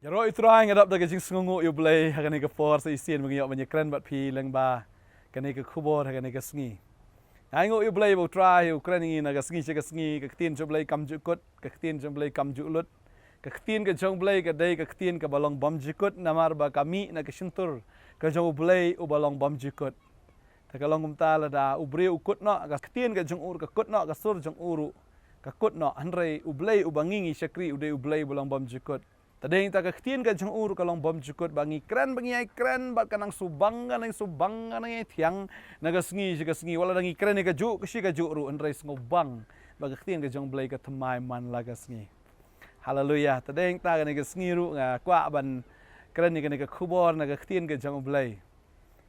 Jaro itrai ngadap da gajing sungu yu blay hakani ka for sa isin mangiyok manyakran bat pi lang ba kani ka kubor hakani ka sngi. Ai ngo yu blay bo try yu kran ngi na ka sngi ka sngi ka tin jo blay kam ju kot ka tin jo blay kam ju lut ka tin ka jong blay ka day ka tin ka balong bam ju kot namar ba kami na ka sintur ka jong blay u balong bam ju kot. Ta ka long kumta la da ubri u kot no ka tin ka jong ur ka kot no ka sur jong uru ka kot no hanrei u blay u bangingi syakri u day u blay balong bam ju kot. Tadeng tak ketien ka jang ur kalong bom jukut bangi kran ai kran bat kanang subang ai tiang naga sngi wala dangi kran ka ju kesi ka ju ru andrai ngobang bag ketien ka jong blai ka thamai man laga sngi. Haleluya. Tadeng ta ka sngi ru nga kwa ban kran ni ka khubor naga ketien ka jong blai.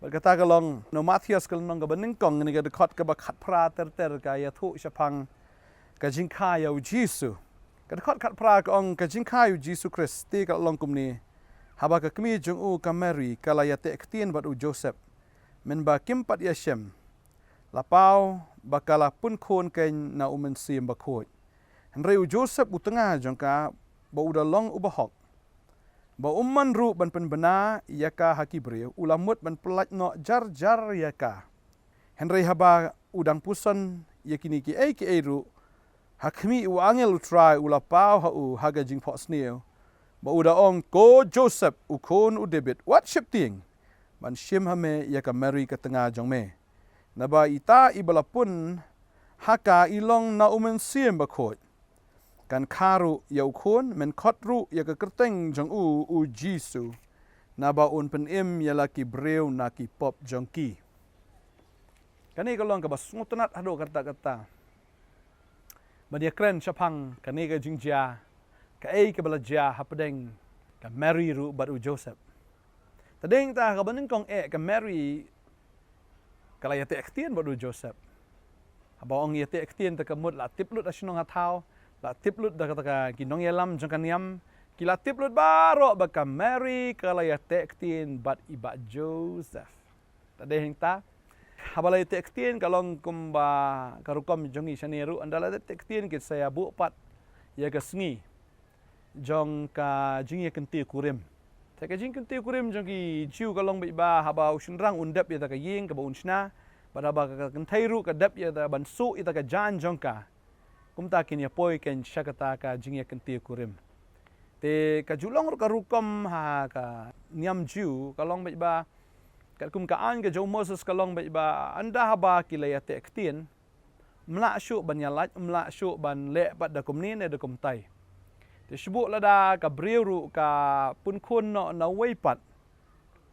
Bat kata kalong no Matthias kalong ka baning kong ni ka dekot ka ba khat pra ter ka ya thu syapang ka jingkha ya Jesu. Kadakot kat pra ka ong ka jingkayu Jesu Kristi ka long kumni haba ka kmi jung u ka Mary kala ya te ktien bat u Joseph men ba kimpat ya Shem lapau bakala pun khon ken na umen sim ba khoi henry u Joseph u tengah jong ka ba u da long u ba hok ba umman ru ban pen bena ya ka hakibreu ulamut ban pelat no jar ya ka henry haba udang pusan ya kini ki ai ru hakmi u angel try ula pau ha u haga jing pot sneo ba u da ong ko Joseph u kon u David what ship ting man shim ha me ya ka Mary ka tengah jong me na ba ita ibala pun haka ilong na umen siem ba khot kan kharu ya u kon men khotru ya ka kerteng jong u Jesu na ba un pen im ya la ki breu na ki pop jong ki kani ka long ka ba sungutanat hado kata Bania kren syapang kanega jingja ka ka balaja hapadeng ka Mary ru bat u Joseph. Tadeng ta ka baning kong ka Mary kala yate ektien bat u Joseph. Haba ong yate ektien ta kamut la tiplut asinong hatau la tiplut da kata ginong yelam jong kaniam kila tiplut baro ba ka Mary kala yate ektien bat iba Joseph. Tadeng ta habalay tektien kalong kumba karukom jongi saniru andala tektien kit saya bu pat ya ka sngi jong ka jingi kenti kurim ta ka jing kenti kurim jongi jiu kalong ba haba usinrang undap ya ta ka ying ka ba unsna bada ba ka kentairu ka dap ya ta bansu ita ka jan jongka kumta kin ya poi ken syakata ka jingi kenti kurim te ka julong ka rukom ha ka niam jiu kalong ba kat kum kaan ke jong Moses kalong ba anda haba kilaya te ktien mla syu ban yalat mla syu ban le pat da kum ni ne da kum tai te shbu lada ka breu ka pun khun no na wei pat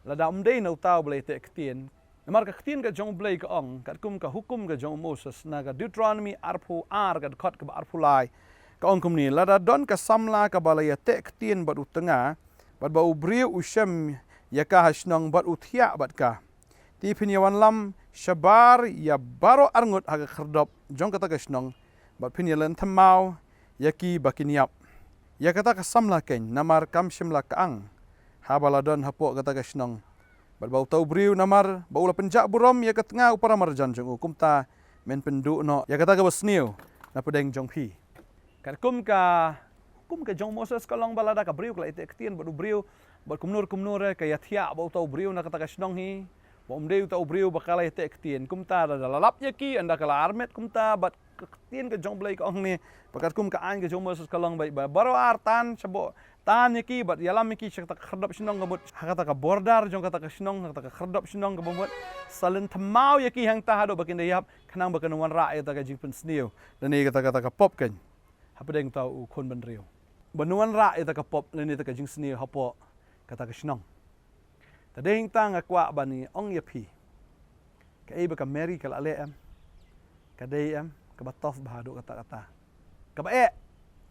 lada umdei no tau ble te ktien namar ka ktien ka jong ble ka ong kat kum ka hukum ka jong Moses na ka Deuteronomy arpu ar ka khot ka arpu lai ka ong kum ni lada don ka samla ka balaya te ktien bat utenga bat ba ubreu ushem ya ka hasnong bat uthia bat ka ti pinyawan lam shabar ya baro arngut haga kherdop jong kata kasnong bat pinyalan thamau ya ki bakiniap ya kata ka samla ken namar kam shimla kaang habaladon hapo kata kasnong bat bau tau briu namar baula penjak burom ya katnga upara marjan jong kumta men pendu no ya kata ka basniu na pedeng jong pi kat kum ka jong Moses kalong balada ka briu kala ite ktien bat briu bat kumnur ka yathia ba tau briu na kata kasnong hi ba umdeu tau briu bakala te ktien kumta da lalap yaki anda kala armet kumta bat ktien ka jong blai ka ong ni bakat kum ka an ka jong Moses kalong ba baro artan sabo tan yaki bat yalam yaki kata kherdap sinong gamut kata ka bordar jong kata kasnong kata ka kherdap sinong gamut salen thamau yaki hang ta hado bakin dayap kanang bakan wan ra ta ka jingpen sniu dan ni kata ka pop ken hapadeng tau kon benriu banuan ra ta ka pop ni ta ka jing sniu hapo kata kasnong tadeng tang akwa bani ong yapi ka iba ka Mary kala aleam ka dayam ka batof bahado kata ka ba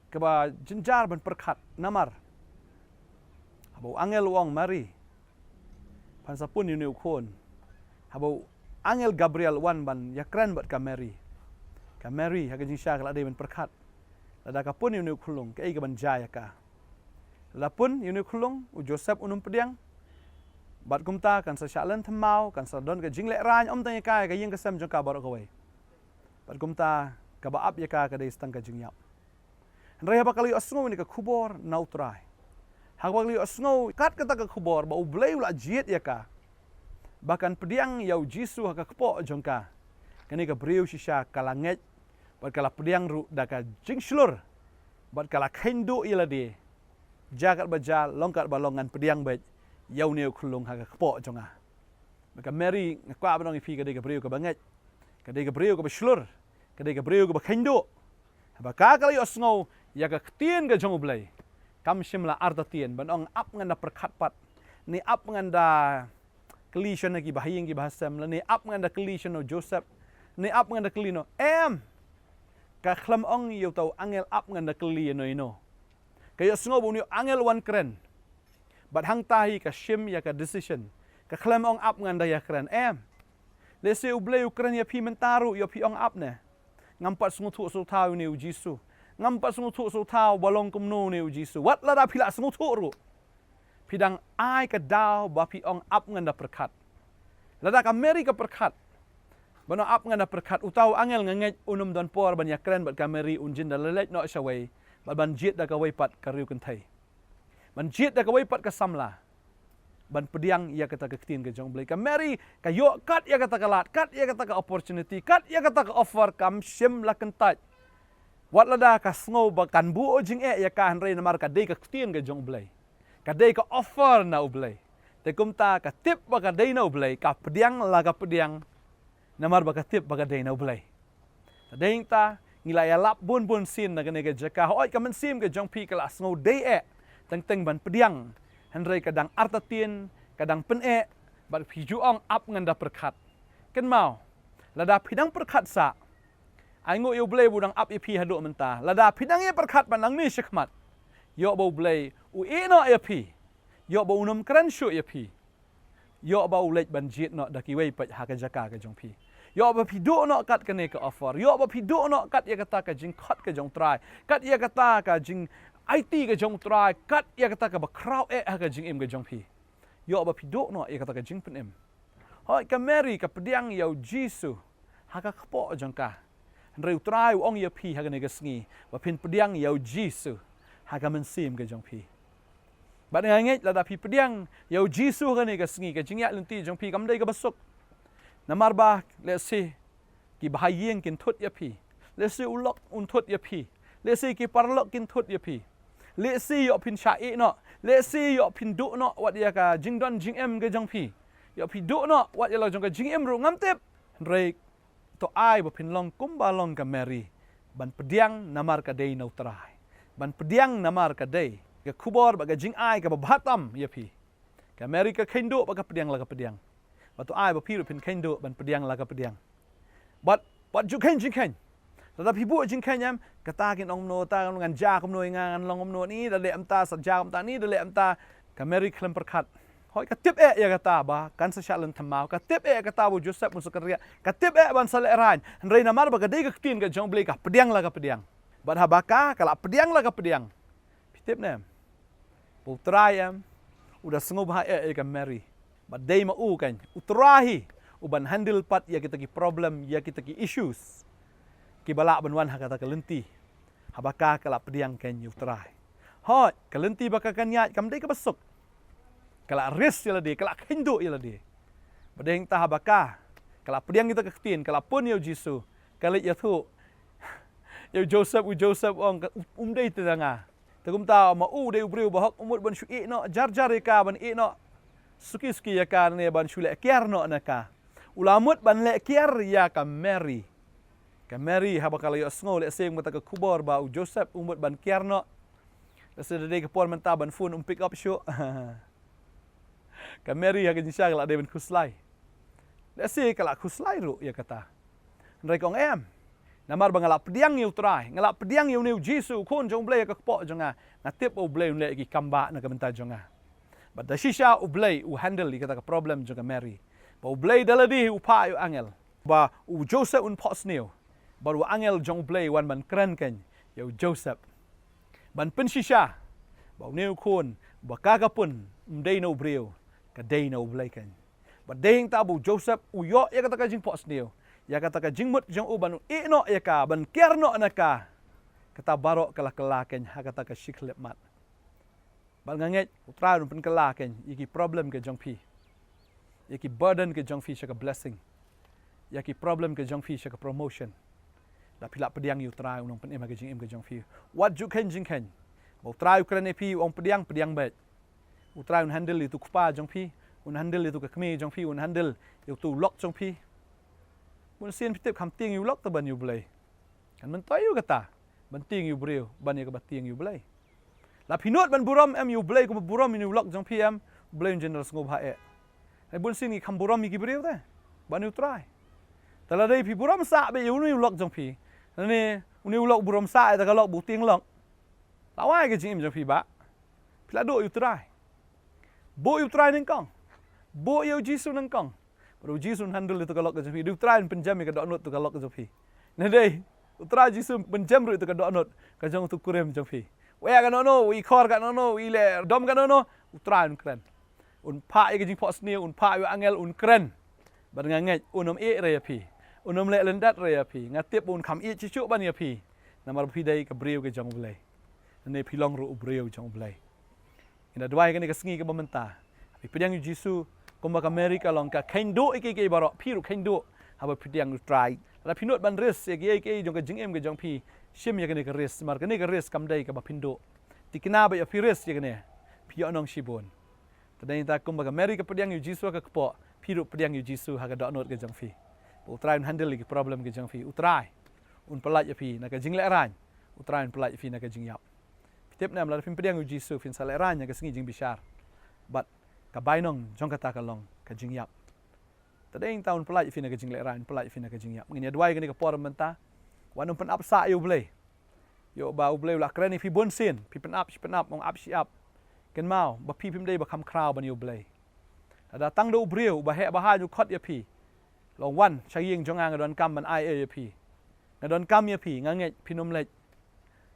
ka ba jinjar ban perkhat namar habau angel wong Mary pansapun yuni ukon habau angel Gabriel wan ban yakran bat ka Mary haga jinsha kala day ban perkhat lada ka pun yuni ukulung ka iga ban jaya ka lapun yuni kulung u Joseph unum pediang bat kumta kan sa shalan thamau kan sa don ka jingle ran om tang ka ying ka sam jong ka barok away bat kumta ka baap ya ka dei stang ka jingyap Andrea bakali asngo ni ka kubor nautrai Hak wak liok sngau kat kata ka khubor ba ublay ula jiet ya ka. Bahkan pediang yau jisu hak kepok jongka. Kani ka beriu shisha kalanget bat kala pediang ru daka jingslur. Bat kala kendo ila de. Jagat baja longkat balongan pediang bet yau neu khulung hak kepok jonga. Maka Mary ngakwa banong ipi ka de ka beriu ka banget. Ka de ka beriu ka beslur. Ka de ka beriu ka kendo. Baka kala yo sngau ya ka tien ka jong ublay. Kam shimla arta tien banong ap nganda perkat pat. Ni ap nganda Kelisyon lagi bahayang gi bahasa ni ap nganda kelisyon no Joseph ni ap nganda kelino ka khlam ong yo tau angel ap nganda keli no ino kayo sngo bunyo angel wan kren bat hang tahi ka shim ya ka decision ka khlam ong ap nganda ya kren lese ublay ukren ya pi mentaru yo pi ong ap ne ngampat smutu so tau ni Jisu ngampat smutu so tau balong kumno ni Jisu wat la da pila smutu ru pidang ai ka daw ba pi ong ap nganda perkat. Lada ka Mary ka perkat. Bano ap nganda perkat utaw angel nganget unum don por ban yakren bat ka Mary unjin da lelet no shaway bat ban jit da ka way pat ka riu kentai. Ban jit da ka way pat ka samla. Ban pediang ia kata ka ketin ka jong blay ka Mary ka yo kat ia kata ka lat kat ia kata ka opportunity kat ia kata ka offer kam shim la kentai. Wat lada ka sngo ba kan bu ojing ya ka hanre na mar ka de ka ketin ka jong blay. Kadai ka offer na ublay. Tekum ta ka tip ba ka day na ublay. Ka pediang la ka pediang. Namar ba ka tip ba ka day na ublay. Tadeng ta ngilaya lap bun sin na ganega jaka. Hoy ka mensim ka jong pi ka las ngau day teng ban pediang. Handray kadang artatin, kadang pen bat pijuang ap nganda perkat. Ken mau. Lada pidang perkat sa. Ay ngo yo ublay budang ap ipi hado menta. Lada pidang ye perkat ban nang ni syekmat. Yo ba ublay u ino ya pi yo ba unum kran shu ya pi yo ba ulet banjit no daki wei pat ha ka jaka ka jong pi yo ba pi do no kat ka ne ka offer yo ba pi do no kat ya kata ka jing khot ka jong try kat ya kata ka jing IT ka jong try kat ya kata ka ba crowd ha ka jing im ka jong pi yo ba pi do no ya kata ka jing pen im hoi ka Mary ka pediang yo Jisu ha ka kpo jong ka reu try ong ya pi ha ka ne ka sngi ba pin pediang yo Jisu ha ka mensim ka jong pi Bat ngangit lada pi pediang yau Jisu ka ni ka sngi ka jingya lenti jong pi kam dai ka basuk. Namar ba let's say ki bahayeng kin thut ya pi. Let's say ulok un thut ya pi. Let's say ki parlok kin thut ya pi. Let's say yo pin syai no. Let's say yo pin du no wat ya ka jingdon jingem ka jong pi. Yo pi du no wat ya la jong ka jingem ru ngam tep. Rei to ai ba pin long kum ba long ka Mary. Ban pediang namar ka dai no trai. Ban pediang namar ka dai ka kubor baga jing ai ka babatam ya pi ka Mary ka kendo baga pediang la ka pediang batu ai ba pi pin kendo ban pediang la ka pediang but ju ken jing ken tetapi bu jing ken yam kata kin ong no ta ngan ja kum no ngan long om no ni dale am ta sa ja am ta ni dale am ta ka Mary klem perkat hoi ka tip ya kata ba kan sa shalan tamau ka tip kata bu Joseph musakaria ka tip ban sale ran rei namar baga de ka tin ka jong blai ka pediang la ka pediang bat habaka kala pediang la ka pediang tip nem utrayam udah sengau bahaya ka Mary badai mau kan utrahi uban handle pat ya kita ki problem ya kita ki issues ki balak banwan hakata kelenti habaka kala pediang kan utrai hot kelenti baka kan nyat kam dai ka besuk kala risk ya de kala hindu ya de badeng ta habaka kala pediang kita ketin kala pun yo Jisu kala ya tu yo Joseph ong dai tanga Tegum tau ma de ubriu bahok umut ban shu no jar ka ban no suki ya ka ne ban shu le kiar no na ka ulamut ban le kiar ya ka Mary haba kala yo sngo le sing mata ka kubor ba u Joseph umut ban kiar no se de ka por menta ban fun pick up shu ka Mary ha ka jisha kala de ban kuslai le se kala kuslai ru ya kata ndai kong namar ba ngalap pediang yu trai ngalap pediang yu niu Jisu kun jong blai ka kpo jonga ngatip o blai le ki kamba na ka benta jonga but da shisha u blai u handle kata ka problem jonga Mary ba u blai daladi u pa yu angel ba u Joseph un pot sneu ba u angel jong blai wan ban kran ken yu Joseph ban pen shisha ba u niu kun ba ka ka pun dei no brio ka dei no blai ken ba dei ta bu Joseph u yo ya kata ka jing pot sneu ya kata ka jingmut jong uban ino ya ka ban kerno na ka kata barok kala ken ha kata ka shiklep mat Bat nganget utrai un pen kala ken iki problem ke jong pi. Iki burden ke jong pi sya ke blessing. Yaki problem ke jong pi sya ke promotion. La pilak pediang yu trai unong pen em ke jing em ke jong pi. What you can jing ken. Bo trai ukrane pi ong pediang bet. Utrai un handle itu kupa jong pi, un handle itu ke kmi jong pi, un handle itu lock jong pi. Mun sien pitip kam ting yu lock ta ban yu blai. Kan men toy yu kata. Ban ting yu breu, ban ye ke bat ting yu blai. La pinot ban buram em yu blai ko buram yu lock jong pi em, blai general ngob ha e. Ai bun sien ki kam buram ki breu ta. Ban yu trai. Tala dei pi buram sa be yu lock jong pi. Ni un yu lock buram sa ta ka lock bu ting lock. Lawai ke jing em jong pi ba. Pila do yu trai. Bo yu try neng kong. Bo yu jisu neng kong. Baru jisu handle itu kalok ke jopi. Du try penjam ke donut tu kalok ke jopi. Nadai, utra jisu penjam ru itu ke donut ke jong tu kurem jopi. We kan no, we kor kan no, we le dom kan no, utra keren. Un pa ke jing pot snew, un pa yu angel un keren. Bar nganget unom e re pi. Unom le lendat re pi. Ngatip un kam e cucuk ban ya pi. Namar pi dai ke breu ke jong blai. Ne pi long ru breu jong blai. Ina dua yang ni kesengi ke pemerintah. Tapi pediang Jisu komba Amerika long ka kendo iki barok piru kendo haba pediang try. La pinot ban res iki jong ke jing em ke jong pi sim ya ke res mar ke res kam dai ka ba pindo. Tikina ba ya pi res ya ke pi onong shibon. Tadai ta komba Amerika pediang Jisu ka kepo piru pediang Jisu ha ka dok not ke jong pi. Utrai handle ki problem ke jong pi. Utrai un pelat ya pi na ka jing le ran. Utrai un pelat ya pi na ka jing yap. Tip nam la fin pediang Jisu fin saleranya ke sengi jing bishar. But ka bainong jong kata ka long ka jing yap. Tadeng tahun pelaj fin ka jing leran pelaj fin ka jing yap. Ngini adwai ke ni ka por menta. Wanum pen up sa yu blai. Yo ba u blai la krani fi bon sin, pi pen up ong up si up. Ken mau ba pi pim dei ba kam crowd ban yu blai. Ada tang do breu ba he ba ha yu khot ya pi. Long wan chaying jong ang don kam ban ai e ya pi. Ngadon kam ya pi nganget pinom lej.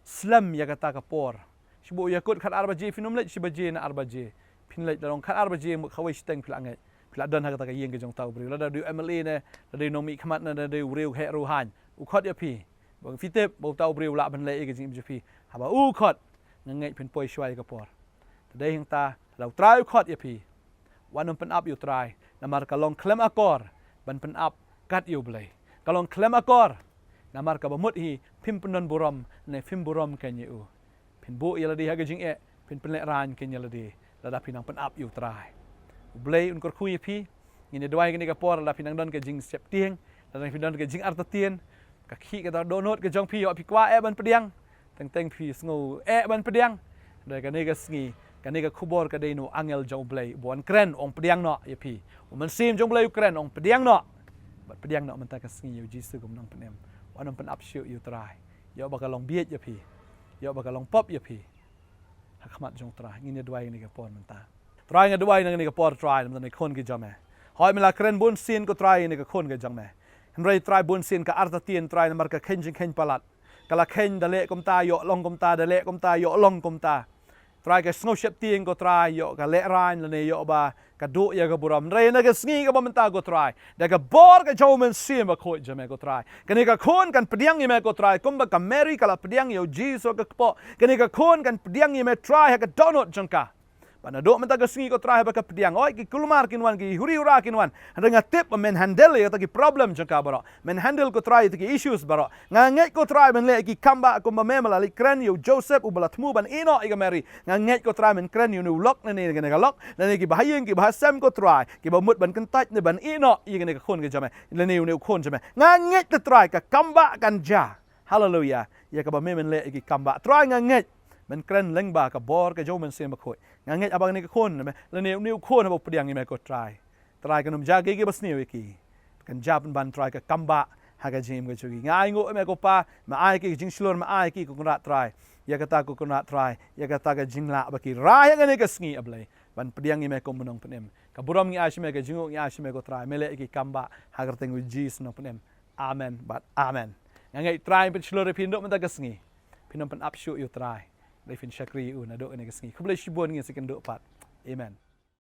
Slam ya kata ka por. Sibu yakut khat arbaji finum lej sibaji na arbaji pin lej dalong khat arbaji mu khawai steng pilangai pila don haka ka yeng ke jong tau bri la da du emily ne da du nomi khamat na da du riu he ru han u khot ya pi bang fitep bo tau bri la ban le ke jing pi haba u khot ngai pin poi shwai ka por tadai hing ta lau trai khot ya pi wanum pen up yu trai namar ka long klem akor ban pen up kat yu blai kalong klem akor namar ka bamut hi pim penon buram ne pim buram kan yu pin bu ya ladi haga jing e pin pen le ran ken ya ladi la pinang pen up yu trai blai un kor kui pi ngine dwai ke ni ka por la pinang don ke jing sep tieng la pinang don ke jing arta tien ka khi ke ta donot ke jong pi yo pi kwa e ban pediang teng pi sngo e ban pediang dai ka ni ka sngi ka ni ka khubor ka dei no angel jong blai bon kren ong pediang no ya pi man sim jong blai kren ong pediang no bat pediang no man ta ka sngi yu jisu kum nang penem wanam pen up shu yu trai yo ba ka long biet ya pi yo ba ka long pop ya pi hakmat jong trai ngine dwai ni ka por menta trai nga dwai nang ni ka por trai nam ni khon ki jame hoi mila kren bun sin ko trai ni ka khon ka jame henrei trai bun sin ka arta tien trai na mar ka khen palat kala khen dale kom ta yo long kom ta dale kom ta yo long kom ta trai ka snow shep tien ko trai yo ka le ran le yo ba ka do ya ka buram rei na ka sngi ka menta ko trai da ka bor ka jomen sim ba khoi jame ko trai kani ka khon kan pediang ni me ko trai kom ba ka meri kala pediang yo jiso ka po kani ka khon kan pediang ni me trai ha ka donut jangka bana do menta ka sngi ko trai ba ka pediang oi ki kulmar kinwan ki huri ura kinwan hanga tip men handle ya ta ki problem jangka baro men handle ko trai ki issues baro nganget ko trai men le ki kamba ko ma memala li kren yo joseph ubala tmu ban ino iga meri nganget ko trai men kren yo nu lock na ni ga lock na ni ki bahayeng ki bahasam ko trai ki ba mut ban kentaj ne ban ino iga ne ka khon ga jame le ni ne khon jame nganget ko trai ka kamba kan ja hallelujah ya ka ba men le ki kamba trai nganget men kren leng ba ka bor ka jo men sem ba khoi nganget abang ni ka khon me le ni khon ba pediang ni me ko trai kanum jage ki bas ni ki kan japan ban trai ka kamba haga jim ga chugi ngai ngo me ko pa ma ai ki jing slor ma ai ki ko rat trai ya kata ko rat trai ya kata ka jing la ba ki ra ya ni ka sngi ablai ban pediang ni me ko menong penem ka buram ngi ashme ka jingo ngi ashme ko trai mele ki kamba hagar tengu jis no penem amen but amen ngai trai pen slor pindo menta ka sngi pinom pen up shoot you try Dai fin syakri u na do ni ka sngi kublai shibon ngi second do pat amen